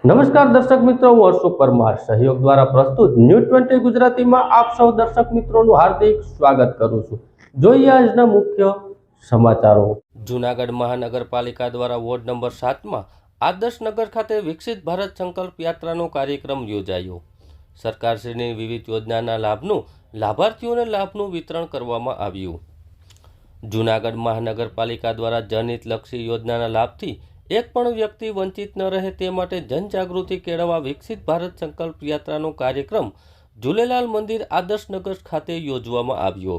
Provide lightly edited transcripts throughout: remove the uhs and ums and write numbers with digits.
નમસ્કાર દર્શક મિત્રો, હું હર્ષુ પરમાર સહયોગ દ્વારા પ્રસ્તુત ન્યૂઝ 20 ગુજરાતીમાં આપ સૌ દર્શક મિત્રોનું હાર્દિક સ્વાગત કરું છું। જોઈએ આજના મુખ્ય સમાચારો। જૂનાગઢ મહાનગરપાલિકા દ્વારા વોર્ડ નંબર 7માં આદર્શ નગર ખાતે વિકસિત ભારત સંકલ્પ યાત્રાનો કાર્યક્રમ યોજાયો। સરકારશ્રીની વિવિધ યોજનાના લાભનું લાભાર્થીઓને લાભનું વિતરણ કરવામાં આવ્યું। જૂનાગઢ મહાનગરપાલિકા દ્વારા જનહિતલક્ષી યોજનાના લાભથી એક પણ વ્યક્તિ વંચિત ન રહે તે માટે જનજાગૃતિ કેળવવા વિકસિત ભારત સંકલ્પ યાત્રાનો કાર્યક્રમ ઝૂલેલાલ મંદિર આદર્શનગર ખાતે યોજવામાં આવ્યો।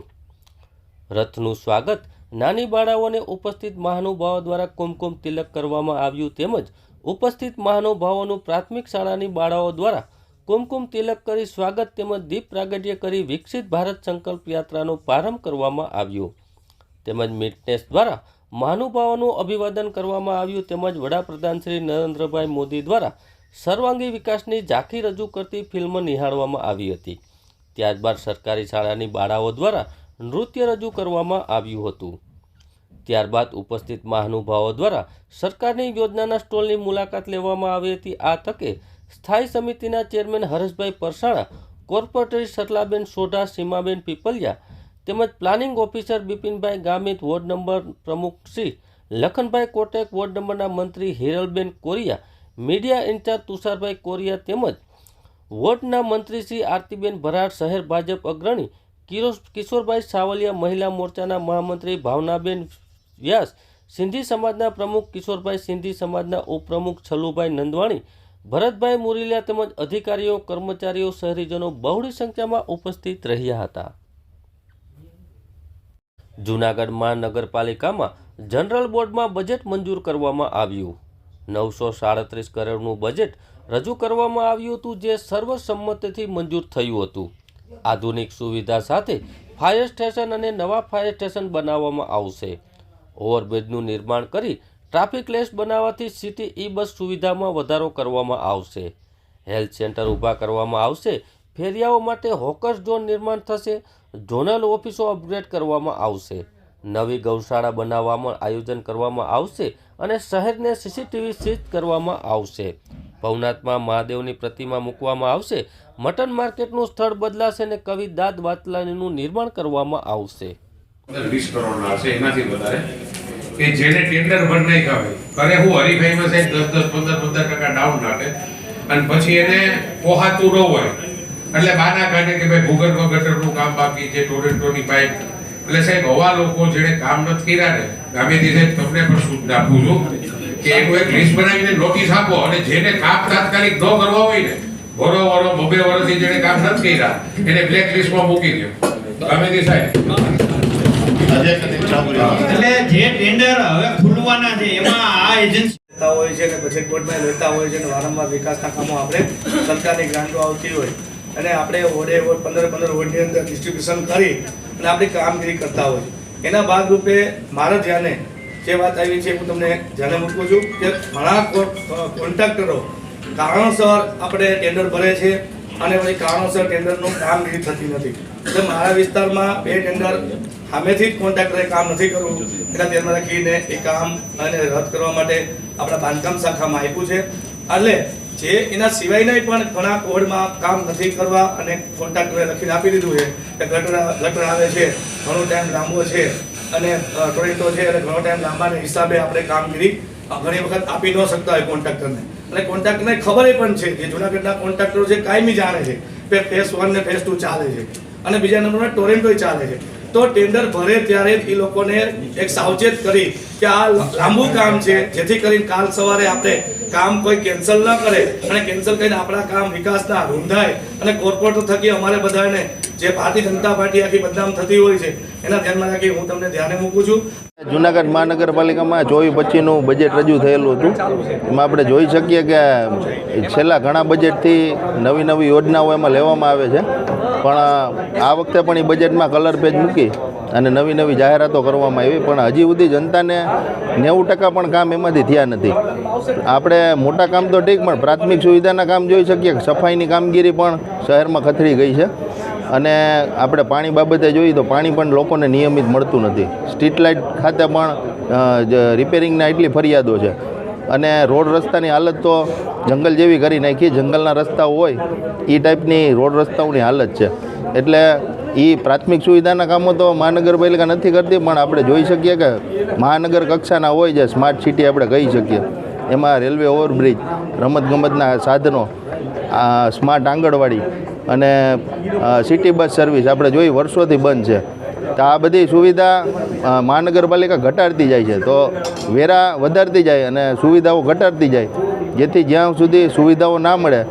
રથનું સ્વાગત નાની બાળાઓને ઉપસ્થિત મહાનુભાવો દ્વારા કુમકુમ તિલક કરવામાં આવ્યું તેમજ ઉપસ્થિત મહાનુભાવોનું પ્રાથમિક શાળાની બાળાઓ દ્વારા કુમકુમ તિલક કરી સ્વાગત તેમજ દીપ પ્રાગટ્ય કરી વિકસિત ભારત સંકલ્પ યાત્રાનો પ્રારંભ કરવામાં આવ્યો। તેમજ મિટનેસ દ્વારા મહાનુભાવોનું અભિવાદન કરવામાં આવ્યું તેમજ વડાપ્રધાન શ્રી નરેન્દ્રભાઈ મોદી દ્વારા સર્વાંગી વિકાસની ઝાંખી રજૂ કરતી ફિલ્મ નિહાળવામાં આવી હતી। ત્યારબાદ સરકારી શાળાની બાળાઓ દ્વારા નૃત્ય રજૂ કરવામાં આવ્યું હતું। ત્યારબાદ ઉપસ્થિત મહાનુભાવો દ્વારા સરકારની યોજનાના સ્ટોલની મુલાકાત લેવામાં આવી હતી। આ તકે સ્થાયી સમિતિના ચેરમેન હરેશભાઈ પરસાણા, કોર્પોરેટર સરલાબેન સોઢા, સીમાબેન પીપલિયા તેમજ planning officer Bipinbhai Gamit, ward number પ્રમુખ શ્રી લખનભાઈ કોટેક, વોર્ડ નંબરના મંત્રી હિરલબેન કોરિયા, મીડિયા ઇન્ચાર્જ તુષારભાઈ કોરિયા તેમજ વોર્ડના મંત્રી શ્રી આરતીબેન ભરાડ, શહેર ભાજપ અગ્રણી કિશોરભાઈ સાવલિયા, મહિલા મોરચાના મહામંત્રી ભાવનાબેન વ્યાસ, સિંધી સમાજના પ્રમુખ કિશોરભાઈ, સિંધી સમાજના ઉપપ્રમુખ છલુભાઈ નંદવાણી, ભરતભાઈ મુરીલિયા તેમજ અધિકારીઓ, કર્મચારીઓ, શહેરીજનો બહોળી સંખ્યામાં ઉપસ્થિત રહ્યા હતા। જૂનાગઢ મહાનગરપાલિકામાં જનરલ બોર્ડમાં બજેટ મંજૂર કરવામાં આવ્યું। 937 કરોડનું બજેટ રજૂ કરવામાં આવ્યું હતું જે સર્વસંમતિથી મંજૂર થયું હતું। આધુનિક સુવિધા સાથે ફાયર સ્ટેશન અને નવા ફાયર સ્ટેશન બનાવવામાં આવશે। ઓવરબ્રિજનું નિર્માણ કરી ટ્રાફિક લેસ બનાવવાથી સિટી ઈ બસ સુવિધામાં વધારો કરવામાં આવશે। હેલ્થ સેન્ટર ઊભા કરવામાં આવશે। ફેરિયાઓ માટે હોકર્સ ઝોન નિર્માણ થશે। ઝોનલ ઓફિસો અપગ્રેડ કરવામાં આવશે। નવી ગૌશાળા બનાવવામાં આયોજન કરવામાં આવશે અને શહેરને સીસીટીવી સીઝ કરવામાં આવશે। ભવનાથમાં મહાદેવની પ્રતિમા મૂકવામાં આવશે। મટન માર્કેટનું સ્થળ બદલાશે અને કવિ દાદ વાતલાણીનું નિર્માણ કરવામાં આવશે। 20 કરોડના હશે એનાથી વધારે કે જેને ટેન્ડર ભર નહીં ખાવે કરે હું હરીફાઈમાં સાહેબ 10-15% ડાઉન નાખે અને પછી એને પોહાતું ન હોય એટલે બાના કાઢે કે ભાઈ ભૂગર્ભ ગટરનું કામ બાકી છે, ટોરેન્ટોની પાઇપ, એટલે સાહેબ હવા લોકો જેને કામ નથી કર્યા ને ગામેથી સાહેબ તમને પણ સૂચના આપું છું કે એક લિસ્ટ બનાવીને નોટિસ આપો અને જેને કામ તાત્કાલિક ન કરવા હોય ને વરો 2 વર્ષથી જેને કામ નથી કર્યા એને બ્લેક લિસ્ટમાં મૂકી દો ગામેથી સાહેબ। એટલે જે ટેન્ડર હવે ખુલવાના છે એમાં આ એજન્સી હોય છે ને બજેટ બોર્ડમાં લેતા હોય છે ને વારંવાર વિકાસના કામો આપણે સરકારની ગ્રાન્ટો આવતી હોય અને આપણે વોર્ડે 15 વોર્ડની અંદર ડિસ્ટ્રીબ્યુશન કરી અને આપણી કામગીરી કરતા હોય છે। એના ભાગરૂપે મારા ધ્યાને જે વાત આવી છે હું તમને ધ્યાને મૂકું છું કે ઘણા કોન્ટ્રાક્ટરો કારણોસર આપણે ટેન્ડર ભરે છે અને પછી કારણોસર ટેન્ડરનું કામગીરી થતી નથી। એટલે મારા વિસ્તારમાં 2 ટેન્ડર સામેથી જ કોન્ટ્રાક્ટરે કામ નથી કરવું એટલા ધ્યાનમાં રાખીને એ કામ અને રદ કરવા માટે આપણા બાંધકામ શાખામાં આપ્યું છે। એટલે જે એના સિવાયના પણ ઘણા વોર્ડમાં કામ નથી કરવા અને કોન્ટ્રાક્ટરે લખીને આપી દીધું છે કે ગટર આવે છે, ઘણો ટાઈમ લાંબો છે અને ટોરેન્ટો છે અને ઘણો ટાઈમ લાંબાના હિસાબે આપણે કામગીરી ઘણી વખત આપી ન શકતા હોય કોન્ટ્રાક્ટરને અને કોન્ટ્રાક્ટરને ખબર પણ છે કે જૂનાગઢના કોન્ટ્રાક્ટરો છે કાયમી જાણે છે કે ફેઝ 1 ને ફેઝ 2 ચાલે છે અને બીજા નંબરમાં ટોરેન્ટો ચાલે છે। તો ટેન્ડર ભરે ત્યારે એ લોકોને એક સાવચેત કરી કે આ લાંબુ કામ છે જેથી કરીને કાલ સવારે આપણે કામ કોઈ કેન્સલ ન કરે અને કેન્સલ કરીને આપણા કામ વિકાસના રૂંધાય અને કોર્પોરેટર થકી અમારે બધાને જે ભારતીય જનતા પાર્ટી આખી બદનામ થતી હોય છે એના ધ્યાનમાં રાખી હું તમને ધ્યાને મૂકું છું। જૂનાગઢ મહાનગરપાલિકામાં 24-25નું બજેટ રજૂ થયેલું હતું। એમાં આપણે જોઈ શકીએ કે છેલ્લા ઘણા બજેટથી નવી યોજનાઓ એમાં લેવામાં આવે છે પણ આ વખતે પણ એ બજેટમાં કલર પેજ મૂકી અને નવી જાહેરાતો કરવામાં આવી પણ હજી સુધી જનતાને 90% પણ કામ એમાંથી થયા નથી। આપણે મોટા કામ તો ઠીક પણ પ્રાથમિક સુવિધાના કામ જોઈ શકીએ કે સફાઈની કામગીરી પણ શહેરમાં ખથડી ગઈ છે અને આપણે પાણી બાબતે જોઈએ તો પાણી પણ લોકોને નિયમિત મળતું નથી। સ્ટ્રીટ લાઇટ ખાતે પણ રિપેરિંગના એટલી ફરિયાદો છે અને રોડ રસ્તાની હાલત તો જંગલ જેવી કરી નાખી. જંગલના રસ્તાઓ હોય એ ટાઈપની રોડ રસ્તાઓની હાલત છે. એટલે એ પ્રાથમિક સુવિધાના કામો તો મહાનગરપાલિકા નથી કરતી, પણ આપણે જોઈ શકીએ કે મહાનગર કક્ષાના હોય જે સ્માર્ટ સિટી આપણે કહી શકીએ, એમાં રેલવે ઓવરબ્રિજ, રમતગમતના સાધનો, સ્માર્ટ આંગણવાડી અને સિટી બસ સર્વિસ આપણે જોઈ વર્ષોથી બંધ છે. તો આ બધી સુવિધા મહાનગરપાલિકા ઘટાડતી જાય છે, તો વેરા વધારતી જાય અને સુવિધાઓ ઘટાડતી જાય, જેથી જ્યાં સુધી સુવિધાઓ ના મળે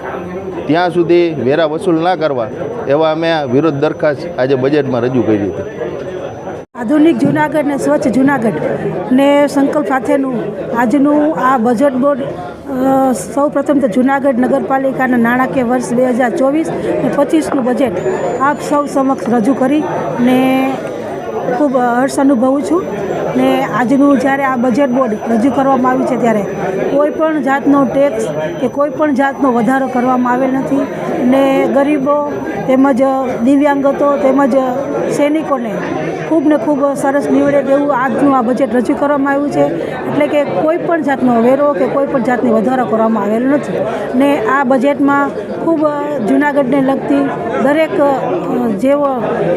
ત્યાં સુધી વેરા વસૂલ ના કરવા એવા અમે વિરોધ દરખાસ્ત આજે બજેટમાં રજૂ કરી હતી. આધુનિક જૂનાગઢ ને સ્વચ્છ જૂનાગઢ ને સંકલ્પ સાથેનું આજનું આ બજેટ બોર્ડ સૌ પ્રથમ તો જૂનાગઢ નગરપાલિકાના નાણાકીય વર્ષ 2024 અને 25નું બજેટ આપ સૌ સમક્ષ રજૂ કરી ને ખૂબ હર્ષ અનુભવું છું. ને આજનું જ્યારે આ બજેટ બોર્ડ રજૂ કરવામાં આવ્યું છે ત્યારે કોઈ પણ જાતનો ટેક્સ કે કોઈ પણ જાતનો વધારો કરવામાં આવેલ નથી ને ગરીબો તેમજ દિવ્યાંગતો તેમજ સૈનિકોને ખૂબ ને ખૂબ સરસ નીવડે તેવું આજનું આ બજેટ રજૂ કરવામાં આવ્યું છે. એટલે કે કોઈ પણ જાતનો વેરો કે કોઈ પણ જાતની વધારો કરવામાં આવેલો નથી ને આ બજેટમાં ખૂબ જૂનાગઢને લગતી દરેક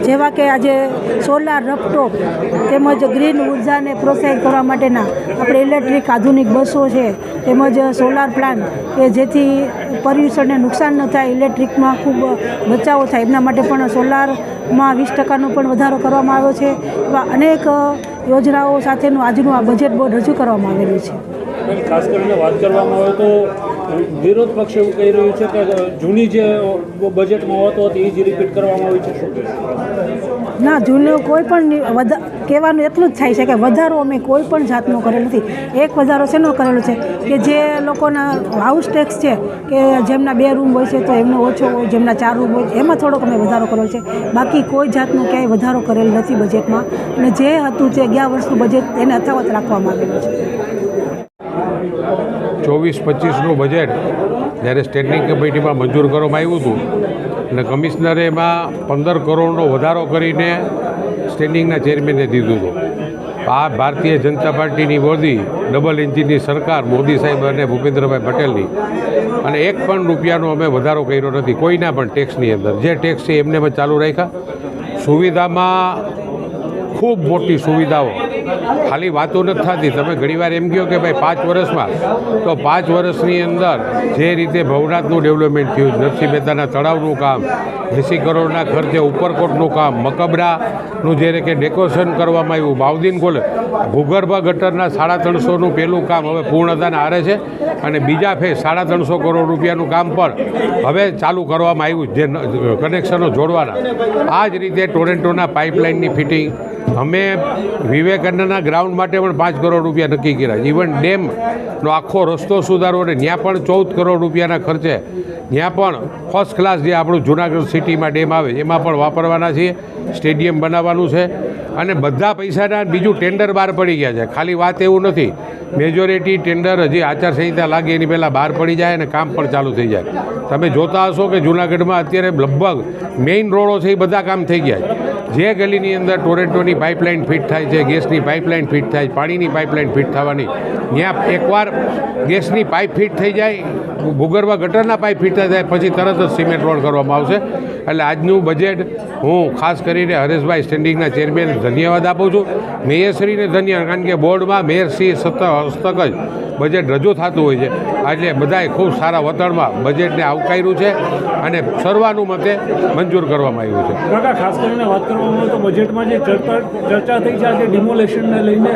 જેવા કે આજે સોલાર રફટોપ તેમજ ગ્રીન ઉર્જાને પ્રોત્સાહિત કરવા માટેના આપણે ઇલેક્ટ્રિક આધુનિક બસો છે, તેમજ સોલાર પ્લાન્ટ કે જેથી પર્યાવરણને નુકસાન ન થાય, ઇલેક્ટ્રિકમાં ખૂબ બચાવો થાય, એમના માટે પણ સોલારમાં 20% પણ વધારો કરવામાં આવ્યો છે. એવા અનેક યોજનાઓ સાથેનું આજનું આ બજેટ બોર્ડ રજૂ કરવામાં આવેલું છે. ખાસ કરીને વાત કરવામાં આવે તો વિરોધ પક્ષ એવું કહી રહ્યું છે કે જૂની જે બજેટમાં હોતો હતી એ જ રિપીટ કરવામાં આવી છે. શું ના, જૂનું કોઈ પણ કહેવાનું એટલું જ થાય છે કે વધારો અમે કોઈ પણ જાતનો કરેલો નથી. એક વધારો શેનો કરેલો છે કે જે લોકોના હાઉસ ટેક્સ છે કે જેમના 2 રૂમ હોય છે તો એમનો ઓછો હોય, જેમના 4 રૂમ હોય એમાં થોડોક અમે વધારો કરેલો છે. બાકી કોઈ જાતનો ક્યાંય વધારો કરેલ નથી બજેટમાં, અને જે હતું તે ગયા વર્ષનું બજેટ એને અથાવત રાખવામાં આવેલું છે. 24-25નું બજેટ જ્યારે સ્ટેન્ડિંગ કમિટીમાં મંજૂર કરવામાં આવ્યું હતું અને કમિશનરે એમાં 15 કરોડનો વધારો કરીને સ્ટેન્ડિંગના ચેરમેને દીધું હતું. આ ભારતીય જનતા પાર્ટીની મોદી ડબલ એન્જિનની સરકાર, મોદી સાહેબ અને ભૂપેન્દ્રભાઈ પટેલની, અને 1 પણ રૂપિયાનો અમે વધારો કર્યો નથી કોઈના પણ ટેક્સની અંદર. જે ટેક્સ છે એમને પણ ચાલુ રાખ્યા. સુવિધામાં ખૂબ મોટી સુવિધાઓ, ખાલી વાતો નથી થતી. તમે ઘણીવાર એમ કહો કે ભાઈ 5 વર્ષમાં, તો 5 વર્ષની અંદર જે રીતે ભવનાથનું ડેવલપમેન્ટ થયું, નરસિંહ મહેતાના તળાવનું કામ, 80 કરોડના ખર્ચે ઉપરકોટનું કામ, મકબરાનું જે કે ડેકોરેશન કરવામાં આવ્યું, બાઉદીન કોલેજ, ભૂગર્ભ ગટરના 350નું પહેલું કામ હવે પૂર્ણતાને આરે છે, અને બીજા ફેઝ 350 કરોડ રૂપિયાનું કામ પણ હવે ચાલુ કરવામાં આવ્યું, જે કનેક્શનો જોડવાના. આ જ રીતે ટોરેન્ટોના પાઇપલાઇનની ફિટિંગ, અમે વિવેકાનંદના ગ્રાઉન્ડ માટે પણ 5 કરોડ રૂપિયા નક્કી કર્યા. ઇવન ડેમનો આખો રસ્તો સુધારો અને ત્યાં પણ 14 કરોડ રૂપિયાના ખર્ચે ત્યાં પણ ફર્સ્ટ ક્લાસ જે આપણું જૂનાગઢ સિટીમાં ડેમ આવે એમાં પણ વાપરવાના છીએ. સ્ટેડિયમ બનાવવાનું છે અને બધા પૈસાના બીજું ટેન્ડર બહાર પડી ગયા છે. ખાલી વાત એવું નથી, મેજોરિટી ટેન્ડર હજી આચારસંહિતા લાગે એની પહેલાં બહાર પડી જાય અને કામ પણ ચાલુ થઈ જાય. તમે જોતા હશો કે જૂનાગઢમાં અત્યારે લગભગ મેઇન રોડો છે એ બધા કામ થઈ ગયા છે. જે ગલીની અંદર ટોરેન્ટોની પાઇપલાઇન ફિટ થાય છે, ગેસની પાઇપલાઇન ફિટ થાય, પાણીની પાઇપલાઇન ફિટ થવાની, ત્યાં એકવાર ગેસની પાઇપ ફિટ થઈ જાય, ભૂગર્ભ ગટરના પાઇપ ફિટ થઈ જાય, પછી તરત જ સિમેન્ટ રોડ કરવામાં આવશે. એટલે આજનું બજેટ હું ખાસ કરીને હરેશભાઈ સ્ટેન્ડિંગના ચેરમેન ધન્યવાદ આપું છું. મેયરશ્રીને ધન્યવાદ, કારણ કે બોર્ડમાં મેયરશ્રી હસ્તક જ બજેટ રજૂ થતું હોય છે. એટલે બધાએ ખૂબ સારા વતનમાં બજેટને આવકાર્યું છે અને સર્વાનુમતે મંજૂર કરવામાં આવ્યું છે. કાકા, ખાસ કરીને વાત કરવામાં આવે તો બજેટમાં જે ચર્ચા થઈ છે આજે ડિમોલેશનને લઈને,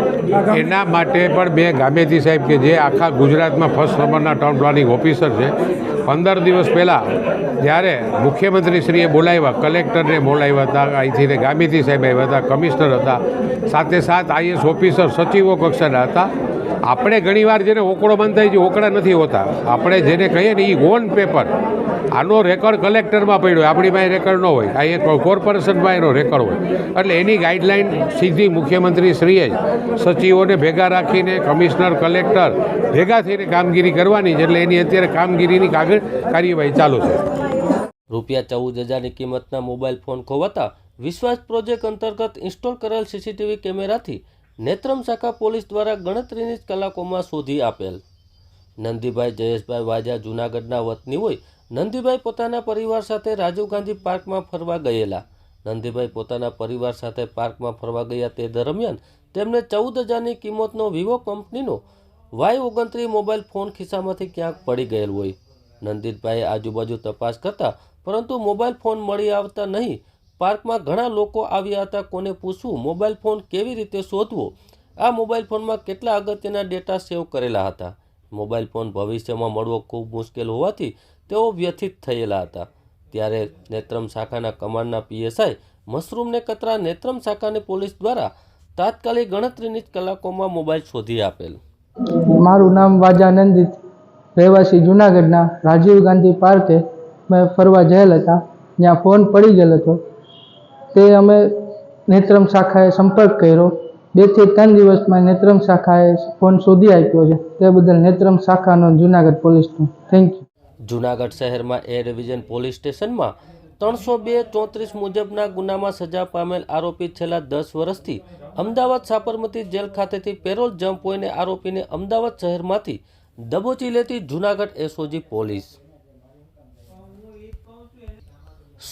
એના માટે પણ મેં ગામેતી સાહેબ કે જે આખા ગુજરાતમાં ફર્સ્ટ નંબરના ટાઉન પ્લાનિંગ ઓફિસર છે, 15 દિવસ પહેલાં જ્યારે મુખ્યમંત્રીશ્રીએ બોલાવ્યા, કલેક્ટરને બોલાવ્યા હતા, અહીંથી ને ગામેતી સાહેબ આવ્યા હતા, કમિશનર હતા, સાથે આઈએસ ઓફિસર, સચિવો કક્ષાના હતા. આપણે ઘણીવાર જેને ઓકળો બંધાય છે, ઓકળા નથી હોતા. આપણે જેને કહીએ ને એ ઓન પેપર, આનો રેકોર્ડ કલેક્ટરમાં પડ્યો, આપણી પાસે રેકોર્ડ ન હોય, આ એક કોર્પોરેશનમાં એનો રેકોર્ડ હોય. એટલે એની ગાઈડલાઇન સીધી મુખ્યમંત્રીશ્રીએ જ સચિવોને ભેગા રાખીને, કમિશનર, કલેક્ટર ભેગા થઈને કામગીરી કરવાની છે. એટલે એની અત્યારે કામગીરીની આગળ કાર્યવાહી ચાલુ છે. ₹14,000ની કિંમતના મોબાઈલ ફોન ખોવાતા વિશ્વાસ પ્રોજેક્ટ અંતર્ગત ઇન્સ્ટોલ કરેલ સીસીટીવી કેમેરાથી નેત્રમ શાખા પોલીસ દ્વારા ગણતરીની જ કલાકોમાં શોધી આપેલ. નંદીભાઈ જયેશભાઈ વાજા જૂનાગઢના વતની હોય નંદીભાઈ પોતાના પરિવાર સાથે રાજીવ ગાંધી પાર્કમાં ફરવા ગયેલા. નંદીભાઈ પોતાના પરિવાર સાથે પાર્કમાં ફરવા ગયા તે દરમિયાન તેમને 14,000ની કિંમતનો વિવો કંપનીનો Y29 મોબાઈલ ફોન ખિસ્સામાંથી ક્યાંક પડી ગયેલ હોય. નંદીભાઈએ આજુબાજુ તપાસ કરતા પરંતુ મોબાઈલ ફોન મળી આવતા નહીં. પાર્કમાં ઘણા લોકો આવ્યા હતા. કોને પૂછવું, મોબાઈલ ફોન કેવી રીતે શોધવો, આ મોબાઈલ ફોનમાં કેટલા અગત્યના ડેટા સેવ કરેલા હતા. મોબાઈલ ફોન ભવિષ્યમાં મળવો ખૂબ મુશ્કેલ હોવાથી તેઓ વ્યથિત થયેલા હતા. ત્યારે નેત્રમ શાખાના કમાન્ડના PSI મશરૂમને કતરા નેત્રમ શાખાની પોલીસ દ્વારા તાત્કાલિક ગણતરીની જ કલાકોમાં મોબાઈલ શોધી આપેલ. મારું નામ વાજા નંદિત, રહેવાસી જૂનાગઢના રાજીવ ગાંધી પાર્કે મેં ફરવા ગયેલ હતા. ત્યાં ફોન પડી ગયેલો હતો. તે અમે નેત્રમ શાખાએ સંપર્ક કર્યો. 2 થી 3 દિવસમાં નેત્રમ શાખાએ ફોન શોધી આપ્યો છે. તે બદલ નેત્રમ શાખાનો જૂનાગઢ પોલીસનો થેન્ક યુ. જૂનાગઢ શહેરમાં એ ડિવિઝન પોલીસ સ્ટેશનમાં 302-34 મુજબના ગુનામાં સજા પામેલ આરોપી છેલ્લા 10 વર્ષથી અમદાવાદ સાબરમતી જેલ ખાતેથી પેરોલ જમ્પ હોઈને આરોપીને અમદાવાદ શહેરમાંથી દબોચી લેતી જૂનાગઢ SOG પોલીસ.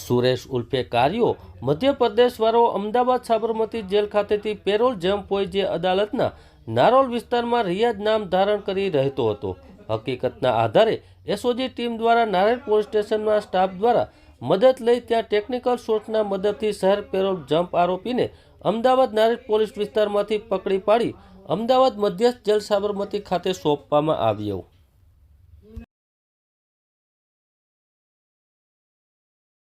સુરેશ ઉલ્ફે કાર્યો મધ્યપ્રદેશવાળો અમદાવાદ સાબરમતી જેલ ખાતેથી પેરોલ જમ્પ હોય જે અદાલતના નારોલ વિસ્તારમાં રિયાઝ નામ ધારણ કરી રહેતો હતો. હકીકતના આધારે SOG ટીમ દ્વારા નારેલ પોલીસ સ્ટેશનના સ્ટાફ દ્વારા મદદ લઈ ત્યાં ટેકનિકલ સોર્સના મદદથી શહેર પેરોલ જમ્પ આરોપીને અમદાવાદ નારેલ પોલીસ વિસ્તારમાંથી પકડી પાડી અમદાવાદ મધ્યસ્થ જેલ સાબરમતી ખાતે સોંપવામાં આવ્યો.